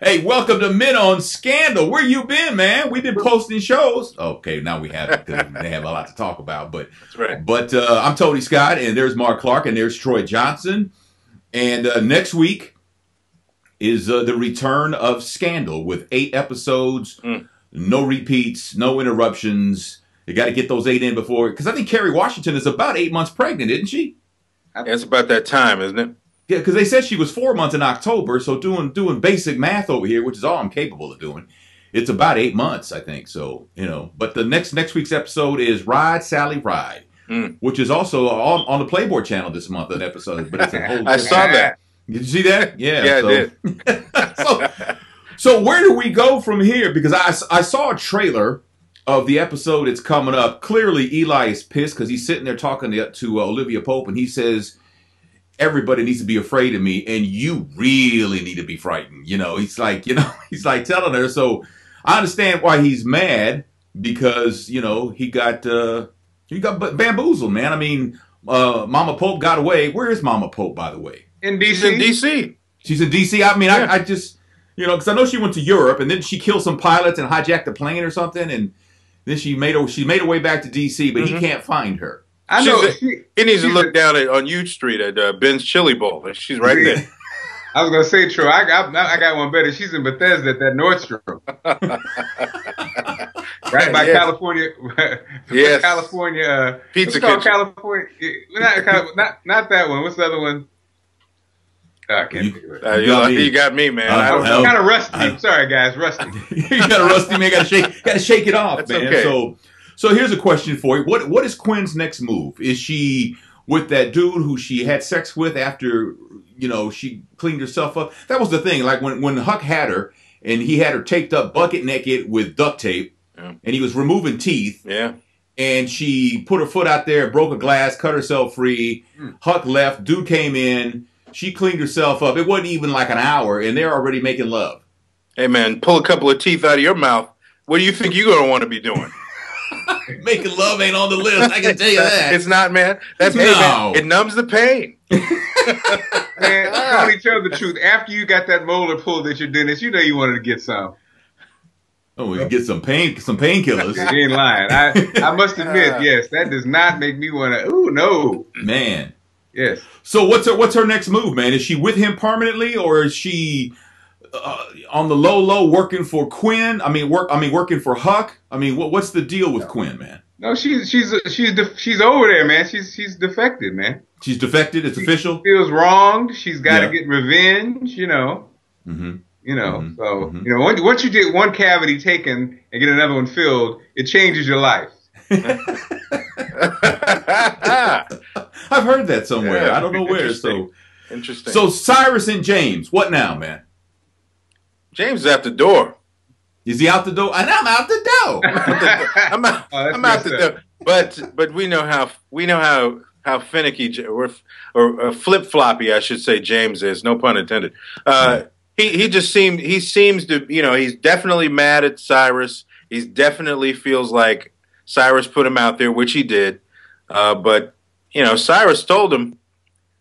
Hey, welcome to Men on Scandal. Where you been, man? We've been posting shows. Okay, now we haven't because they have a lot to talk about. But That's right. But I'm Tony Scott, and there's Mark Clark, and there's Troy Johnson. And next week is the return of Scandal with 8 episodes, no repeats, no interruptions. You got to get those 8 in before, because I think Kerry Washington is about 8 months pregnant, isn't she? It's about that time, isn't it? Yeah, because they said she was 4 months in October. So doing basic math over here, which is all I'm capable of doing, it's about 8 months, I think. So but the next week's episode is Ride Sally Ride, which is also on the Playboy channel this month. An episode, but it's a whole. I saw that. Did you see that? Yeah, yeah, I did. so where do we go from here? Because I saw a trailer of the episode that's coming up. Clearly, Eli is pissed because he's sitting there talking to Olivia Pope, and he says, everybody needs to be afraid of me, and you really need to be frightened. He's like telling her. So I understand why he's mad, because he got bamboozled, man. I mean, Mama Pope got away. Where is Mama Pope, by the way? In D.C. She's in D.C. She's in D.C. I mean, yeah. I just because I know she went to Europe, and then she killed some pilots and hijacked a plane or something, and then she made her way back to D.C. But he can't find her. I know. He needs to look down on U Street at Ben's Chili Bowl. She's right there. I was gonna say, Troy, I got one better. She's in Bethesda at that Nordstrom, right by California. Yes, California Pizza Kitchen. California, not that one. What's the other one? I can't think of it. You got me, man. I'm kind of rusty. I'm sorry, guys, rusty. You got a rusty man. Got to shake it off, man. Okay. So here's a question for you. What is Quinn's next move? Is she with that dude who she had sex with after, she cleaned herself up? That was the thing. Like when Huck had her, and he had her taped up bucket naked with duct tape, and he was removing teeth. Yeah. And she put her foot out there, broke a glass, cut herself free. Huck left. Dude came in. She cleaned herself up. It wasn't even like an hour, and they're already making love. Hey, man, pull a couple of teeth out of your mouth. What do you think you're going to want to be doing? Making love ain't on the list. I can tell you that. It's not, man. Man, it numbs the pain. Man, Tony, tell the truth. After you got that molar pulled at your dentist, you wanted to get some. Oh, we can get some painkillers. You ain't lying. I must admit, yes, that does not make me want to. Ooh, no, man. Yes. So what's her next move, man? Is she with him permanently, or is she on the low working for Quinn? Working for Huck. I mean, what's the deal with Quinn, man? No, she's over there, man. She's defected, man. She's defected. It's official. She feels wronged. She's got to get revenge. Mm-hmm. So once you get one cavity taken and get another one filled, it changes your life. I've heard that somewhere. Yeah, I don't know where. So interesting. So Cyrus and James, what now, man? James is out the door. Is he out the door? And I'm out the door. I'm out the door. But we know how finicky or flip floppy, I should say, James is. No pun intended. He seems to he's definitely mad at Cyrus. He definitely feels like Cyrus put him out there, which he did. But Cyrus told him,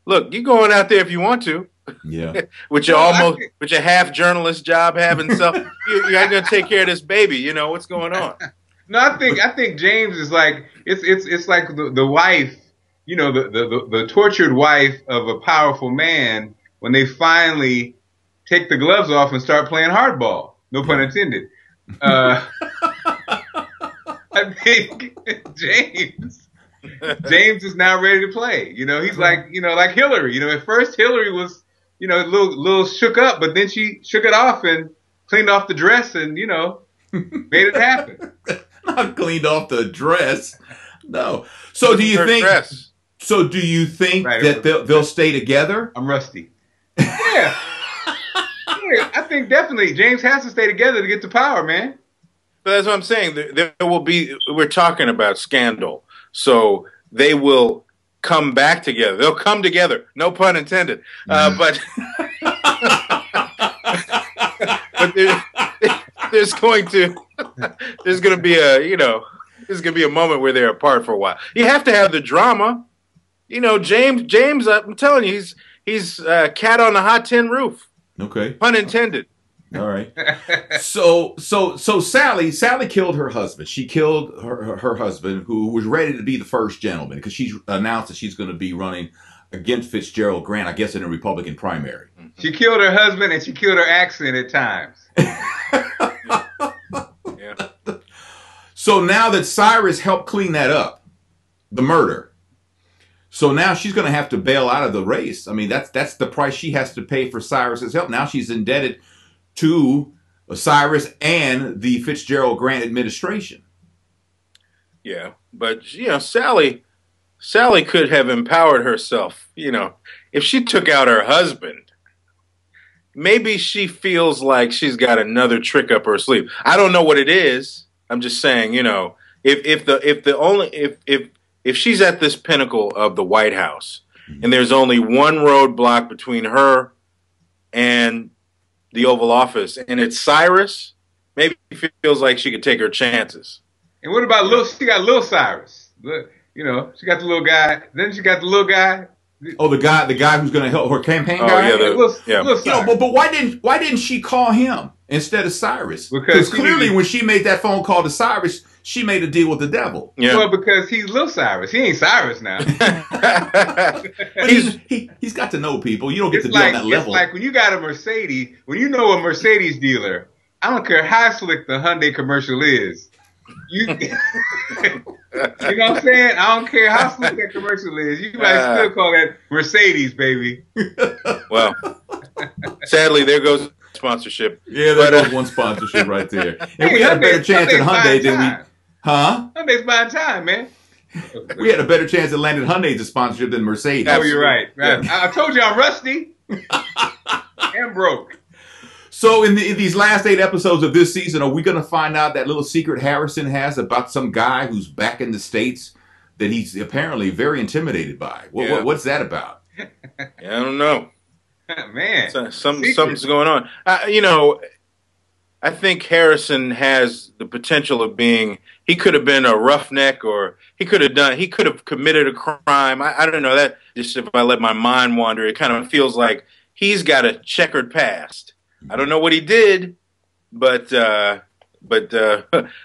"Look, you going out there if you want to." Yeah. with your half journalist job having stuff, you're gonna take care of this baby. What's going on? No, I think James is like it's like the wife, the tortured wife of a powerful man when they finally take the gloves off and start playing hardball. No pun intended. I think James is now ready to play. He's like Hillary. At first Hillary was, a little shook up, but then she shook it off and cleaned off the dress and, made it happen. Not cleaned off the dress. No. So do you think? Dress. So do you think that they'll stay together? I'm rusty. Yeah. I think definitely James has to stay together to get to power, man. But that's what I'm saying. There will be. We're talking about Scandal, so they will come back together. They'll come together. No pun intended. But there's going to be there's going to be a moment where they're apart for a while. You have to have the drama. James. I'm telling you, he's cat on the hot tin roof. Okay. Pun intended. All right. So Sally killed her husband. She killed her husband, who was ready to be the first gentleman, because she's announced that she's going to be running against Fitzgerald Grant, I guess, in a Republican primary. She killed her husband, and she killed her accent at times. Yeah. So now that Cyrus helped clean that up, the murder, so now she's going to have to bail out of the race. I mean, that's the price she has to pay for Cyrus's help. Now she's indebted to Cyrus and the Fitzgerald Grant administration. Yeah, but you know, Sally could have empowered herself. You know, if she took out her husband, maybe she feels like she's got another trick up her sleeve. I don't know what it is. I'm just saying, you know, if she's at this pinnacle of the White House and there's only one roadblock between her and the Oval Office, and it's Cyrus, maybe she feels like she could take her chances. And what about she got little Cyrus? You know, she got the little guy. Then she got the little guy. Oh, the guy who's going to help her campaign guy. Yeah, little you know, but why didn't she call him instead of Cyrus? Because clearly, when she made that phone call to Cyrus, she made a deal with the devil. Yeah. Well, because he's little Cyrus. He ain't Cyrus now. But he's got to know people. You don't get to be on that level. It's like when you got a Mercedes. When you know a Mercedes dealer, I don't care how slick the Hyundai commercial is. You know what I'm saying? I don't care how slick that commercial is. You might still call that Mercedes, baby. Well, sadly, there goes sponsorship. Yeah, there goes one sponsorship right there. And we had a better chance at Hyundai than we... Huh? Hyundai's buying time, man. We had a better chance at landing Hyundai's sponsorship than Mercedes. Oh, you're right. Yeah. I told you I'm rusty and broke. So in these last 8 episodes of this season, are we going to find out that little secret Harrison has about some guy who's back in the States that he's apparently very intimidated by? What's that about? I don't know. Man. Something's going on. You know, I think Harrison has the potential of being, he could have been a roughneck, or he could have committed a crime. I don't know. That just, if I let my mind wander, it kind of feels like he's got a checkered past. I don't know what he did, but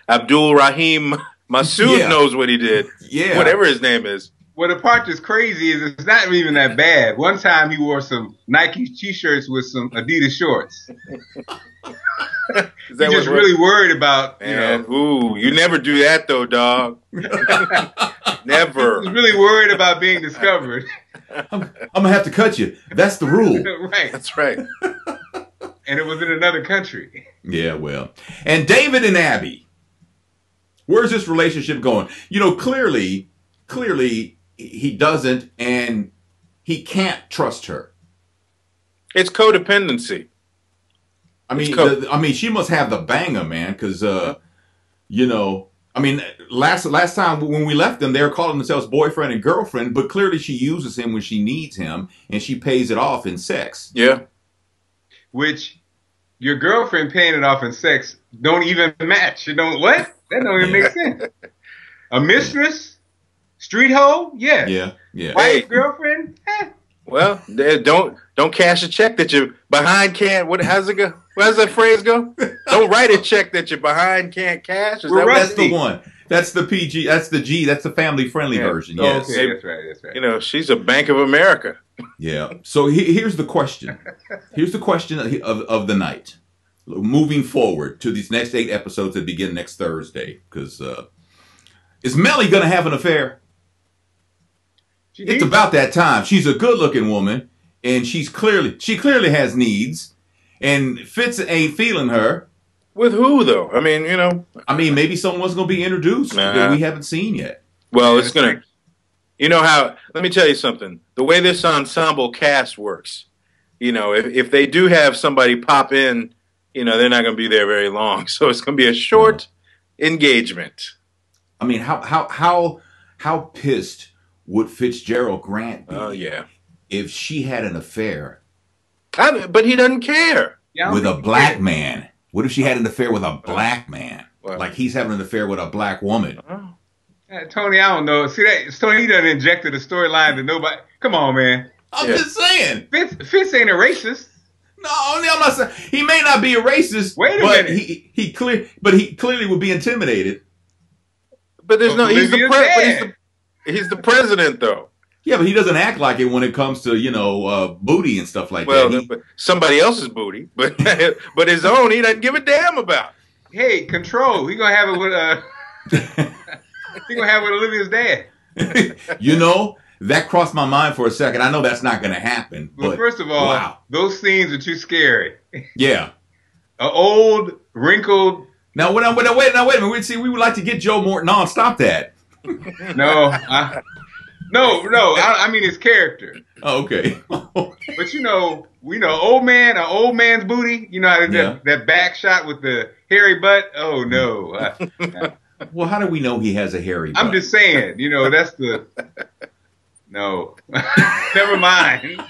Abdul Rahim Masood knows what he did. Yeah. Whatever his name is. Well, the part that's crazy is it's not even that bad. One time he wore some Nike t-shirts with some Adidas shorts. He's just really worried about, Ooh, you never do that though, dog. Never. He's really worried about being discovered. I'm gonna have to cut you. That's the rule. Right. That's right. And it was in another country. Yeah, well. And David and Abby. Where's this relationship going? You know, clearly he doesn't, and he can't trust her. It's codependency. I mean, she must have the banger, man, because, you know, I mean, last time when we left them, they were calling themselves boyfriend and girlfriend, but clearly she uses him when she needs him, and she pays it off in sex. Yeah. Which your girlfriend paying it off in sex don't even match. You don't what? That don't even make sense. A mistress, street hoe, yeah. Wife, girlfriend, Well, don't cash a check that you're behind can't. How's it go? How's that phrase go? Don't write a check that you're behind can't cash. That's the one. That's the PG. That's the G. That's the family-friendly version. Yes, okay, that's right. You know, she's a Bank of America. Yeah. So here's the question. Here's the question of the night. Moving forward to these next 8 episodes that begin next Thursday, because is Mellie gonna have an affair? It's about that time. She's a good-looking woman, and she clearly has needs, and Fitz ain't feeling her. With who though? I mean, you know. I mean, maybe someone's gonna be introduced that we haven't seen yet. Well, it's gonna. You know how? Let me tell you something. The way this ensemble cast works, you know, if they do have somebody pop in, you know, they're not going to be there very long. So it's going to be a short engagement. I mean, how pissed would Fitzgerald Grant be? Oh yeah, if she had an affair. But he doesn't care. With a black man. What if she had an affair with a black man? Well, like he's having an affair with a black woman. Tony, I don't know. See that Tony, he done injected a storyline that nobody. Come on, man. I'm just saying. Fitz ain't a racist. No, I'm not saying he may not be a racist. Wait a but minute. he clearly would be intimidated. But there's no. He's Olivia's he's the president, though. Yeah, but he doesn't act like it when it comes to booty and stuff like that. But somebody else's booty, but his own, he doesn't give a damn about. Hey, control. He gonna have it with he gonna have it with Olivia's dad. That crossed my mind for a second. I know that's not going to happen. Well, but, first of all, wow. Those scenes are too scary. Yeah. An old, wrinkled. Now, wait a minute. We would like to get Joe Morton on. Stop that. No. I mean his character. Oh, okay. But we know an old man's booty. You know how that back shot with the hairy butt? Oh, no. Well, how do we know he has a hairy butt? I'm just saying, that's the... No. Never mind.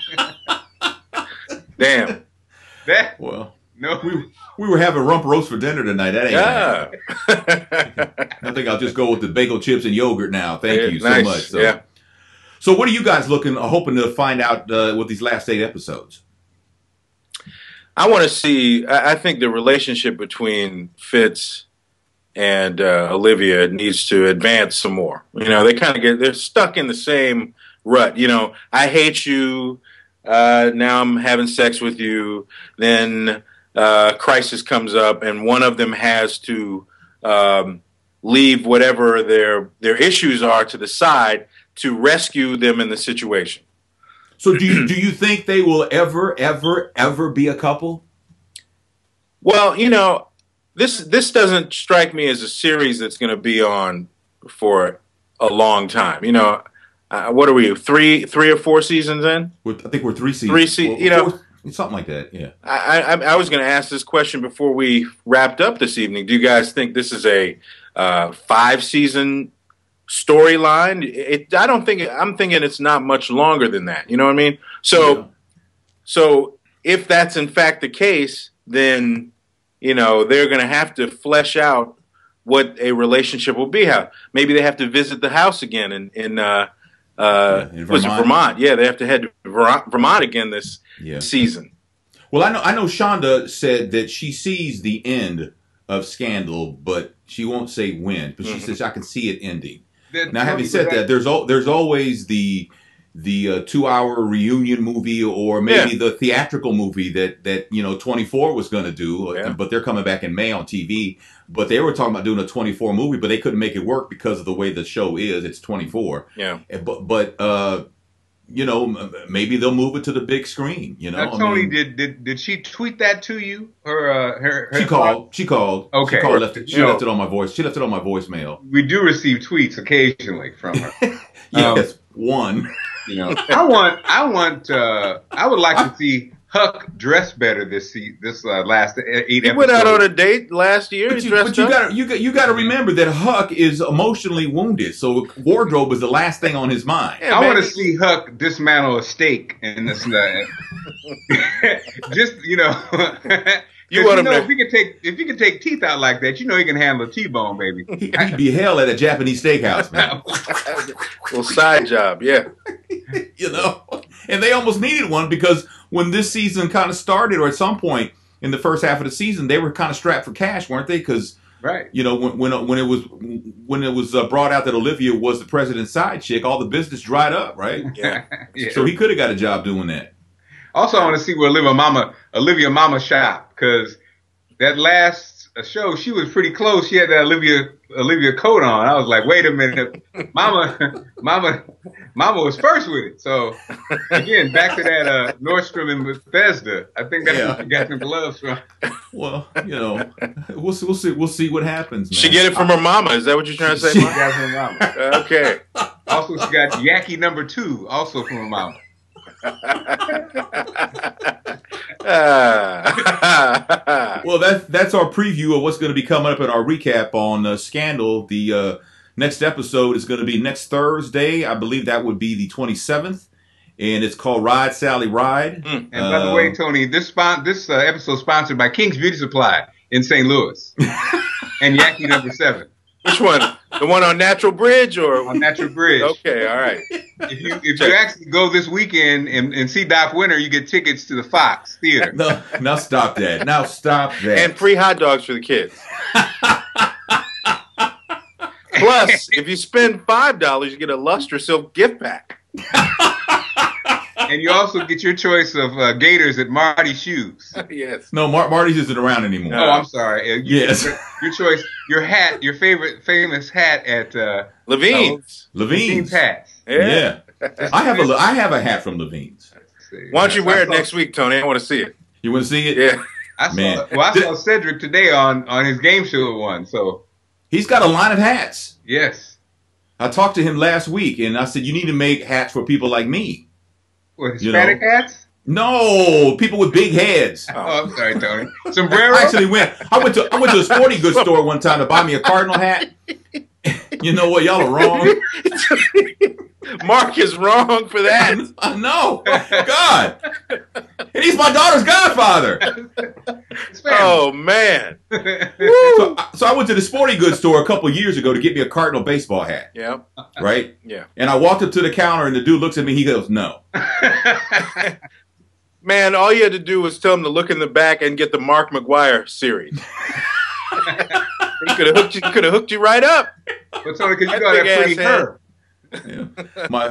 Damn. No. We were having rump roast for dinner tonight. That ain't I think I'll just go with the bagel chips and yogurt now. Thank you so much. So. Yeah. So what are you guys hoping to find out with these last 8 episodes? I want to see, I think the relationship between Fitz and Olivia needs to advance some more. They're stuck in the same rut. I hate you. Now I'm having sex with you. Then crisis comes up, and one of them has to leave whatever their issues are to the side to rescue them in the situation. So do you think they will ever be a couple? Well, this doesn't strike me as a series that's going to be on for a long time. What are we? Three or 4 seasons in? I think we're 3 seasons. 3 seasons. Something like that. Yeah. I was going to ask this question before we wrapped up this evening. Do you guys think this is a 5-season storyline? I don't think. I'm thinking it's not much longer than that. You know what I mean? So if that's in fact the case, then they're going to have to flesh out what a relationship will be. How maybe they have to visit the house again in Vermont. Was it Vermont? Yeah, they have to head to Vermont again this season. Well, I know Shonda said that she sees the end of Scandal, but she won't say when. But she says I can see it ending. Now, having said that, there's always the 2-hour reunion movie, or maybe the theatrical movie that 24 was going to do, but they're coming back in May on TV. But they were talking about doing a 24 movie, but they couldn't make it work because of the way the show is. It's 24. Yeah. But maybe they'll move it to the big screen. Tony, did she tweet that to you? She called. Okay. She left it on my voice. She left it on my voicemail. We do receive tweets occasionally from her. Yes, one. I would like to see Huck dressed better this last 8 episodes. He went out on a date last year. But you got to remember that Huck is emotionally wounded, so wardrobe is the last thing on his mind. Yeah, I want to see Huck dismantle a steak in this. Just if he can take teeth out like that, he can handle a T-bone, baby. He'd be hell at a Japanese steakhouse, man. Little side job, yeah. And they almost needed one because when this season kind of started, or at some point in the first half of the season, they were kind of strapped for cash, weren't they? Because when it was brought out that Olivia was the president's side chick, all the business dried up, right? Yeah. So he could have got a job doing that. Also, I want to see where Olivia Mama shop, because that last show she was pretty close. She had that Olivia coat on. I was like, wait a minute, Mama was first with it. So again, back to that Nordstrom in Bethesda. I think that's where she got them gloves from. Well, we'll see what happens, man. She get it from her mama. Is that what you're trying to say? She got it from her mama. Okay. Also, she got Yaki number 2, also from her mama. Well, that's our preview of what's going to be coming up in our recap on Scandal. The next episode is going to be next Thursday. I believe that would be the 27th, and it's called Ride, Sally, Ride. And by the way, Tony, this episode is sponsored by King's Beauty Supply in St. Louis and Yaki number 7. Which one? The one on Natural Bridge or on Natural Bridge. Okay, all right. If you actually go this weekend and see Doc Winter, you get tickets to the Fox Theater. No, now stop that. Now stop that. And free hot dogs for the kids. Plus, if you spend $5, you get a Luster Silk gift pack. And you also get your choice of Gators at Marty's Shoes. Yes. No, Marty's isn't around anymore. Oh, I'm sorry. Yes. Your choice, your hat, your favorite famous hat at Levine's. Levine's hats. Yeah. I have a hat from Levine's. Why don't you wear it next week, Tony? I want to see it. You want to see it? Yeah. I saw Cedric today on his game show one. So he's got a line of hats. Yes. I talked to him last week, and I said, you need to make hats for people like me. What, Hispanic hats? No, people with big heads. Oh, I'm sorry, Tony. Sombrero? I went to a sporting goods store one time to buy me a Cardinal hat. You know what? Y'all are wrong. Mark is wrong for that. I know. God. And he's my daughter's godfather. Oh, man. So I went to the sporting goods store a couple years ago to get me a Cardinal baseball hat. Yeah. Right? Yeah. And I walked up to the counter, and the dude looks at me. He goes, no. Man, all you had to do was tell him to look in the back and get the Mark McGuire series. He could have hooked you right up. But Tony, because you got that pretty hair. Yeah. My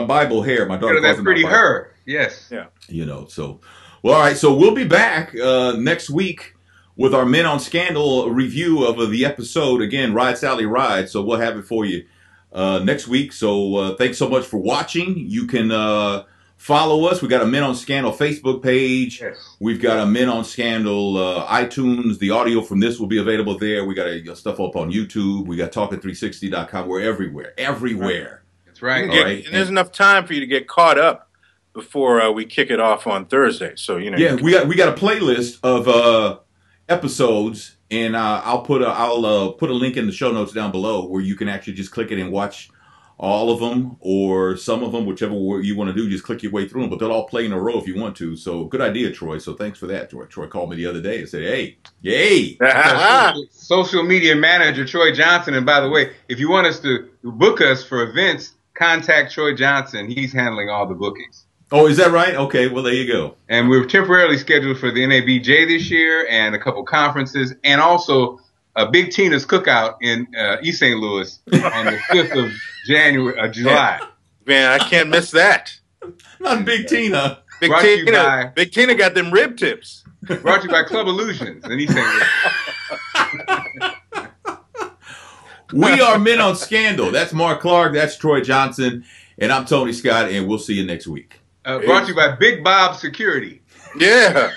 Bible hair. My daughter calls that pretty hair. Yes. Yeah. You know, so. Well, all right. So we'll be back next week with our Men on Scandal review of the episode. Again, Ride Sally Ride. So we'll have it for you next week. So thanks so much for watching. You can follow us. We got a Men on Scandal Facebook page. Yes. We've got a Men on Scandal iTunes. The audio from this will be available there. We got stuff up on YouTube. We got Talkin360.com. We're everywhere. Everywhere. That's right. And there's enough time for you to get caught up before we kick it off on Thursday. So, you know. Yeah, we got a playlist of episodes, and I'll put a link in the show notes down below where you can actually just click it and watch all of them or some of them, whichever you want to do. Just click your way through them, but they'll all play in a row if you want to. So good idea, Troy. So thanks for that, Troy. Troy called me the other day and said, "Hey, yay!" Social media manager Troy Johnson. And by the way, if you want us to book us for events, contact Troy Johnson. He's handling all the bookings. Oh, is that right? Okay, well, there you go. And we're temporarily scheduled for the NABJ this year and a couple conferences, and also a Big Tina's Cookout in East St. Louis on the 5th of July. Man, I can't miss that. Not Big Tina. Big Tina got them rib tips. Brought to you by Club Illusions in East St. Louis. We are Men on Scandal. That's Mark Clark. That's Troy Johnson. And I'm Tony Scott, and we'll see you next week. Brought to you by Big Bob Security. Yeah.